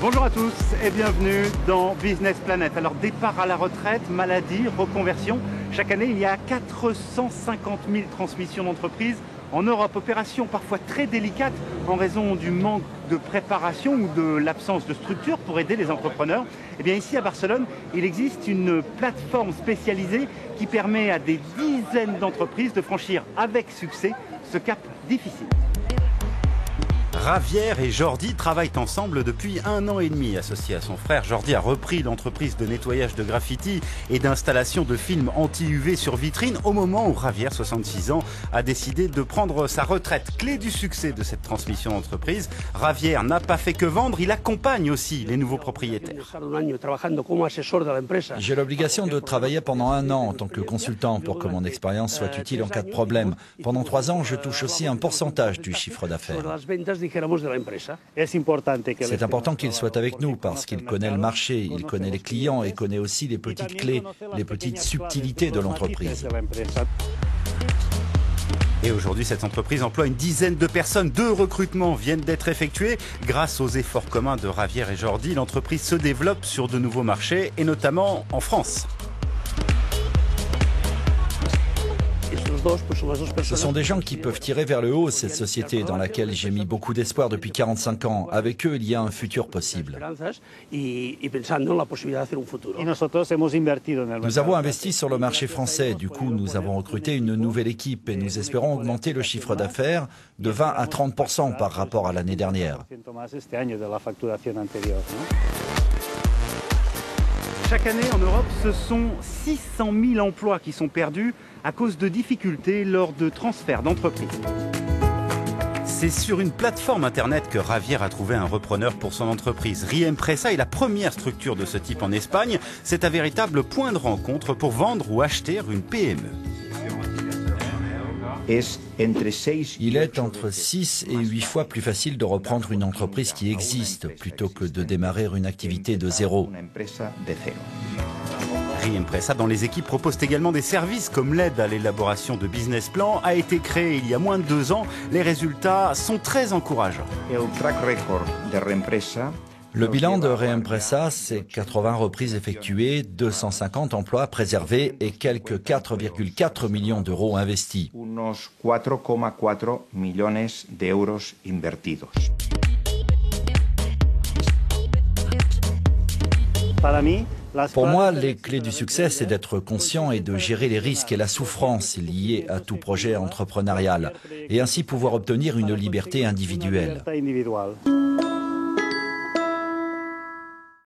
Bonjour à tous et bienvenue dans Business Planet. Alors départ à la retraite, maladie, reconversion. Chaque année, il y a 450 000 transmissions d'entreprises en Europe. Opération parfois très délicate en raison du manque de préparation ou de l'absence de structure pour aider les entrepreneurs. Et bien ici à Barcelone, il existe une plateforme spécialisée qui permet à des dizaines d'entreprises de franchir avec succès ce cap difficile. Javier et Jordi travaillent ensemble depuis 1 an et demi. Associé à son frère, Jordi a repris l'entreprise de nettoyage de graffiti et d'installation de films anti-UV sur vitrine au moment où Javier, 66 ans, a décidé de prendre sa retraite. Clé du succès de cette transmission d'entreprise, Javier n'a pas fait que vendre, il accompagne aussi les nouveaux propriétaires. J'ai l'obligation de travailler pendant 1 an en tant que consultant pour que mon expérience soit utile en cas de problème. Pendant 3 ans, je touche aussi un pourcentage du chiffre d'affaires. C'est important qu'il soit avec nous parce qu'il connaît le marché, il connaît les clients et connaît aussi les petites clés, les petites subtilités de l'entreprise. Et aujourd'hui, cette entreprise emploie une dizaine de personnes. 2 recrutements viennent d'être effectués. Grâce aux efforts communs de Javier et Jordi, l'entreprise se développe sur de nouveaux marchés et notamment en France. Ce sont des gens qui peuvent tirer vers le haut cette société dans laquelle j'ai mis beaucoup d'espoir depuis 45 ans. Avec eux, il y a un futur possible. Nous avons investi sur le marché français. Du coup, nous avons recruté une nouvelle équipe et nous espérons augmenter le chiffre d'affaires de 20 à 30% par rapport à l'année dernière. Chaque année en Europe, ce sont 600 000 emplois qui sont perdus à cause de difficultés lors de transferts d'entreprises. C'est sur une plateforme internet que Javier a trouvé un repreneur pour son entreprise. Riempresa est la première structure de ce type en Espagne. C'est un véritable point de rencontre pour vendre ou acheter une PME. Il est entre 6 et 8 fois plus facile de reprendre une entreprise qui existe plutôt que de démarrer une activité de zéro. Riempresa, dont les équipes proposent également des services comme l'aide à l'élaboration de business plans, a été créé il y a moins de 2 ans. Les résultats sont très encourageants. Le bilan de Riempresa, c'est 80 reprises effectuées, 250 emplois préservés et quelques 4,4 millions d'euros investis. Pour moi, les clés du succès, c'est d'être conscient et de gérer les risques et la souffrance liés à tout projet entrepreneurial, et ainsi pouvoir obtenir une liberté individuelle.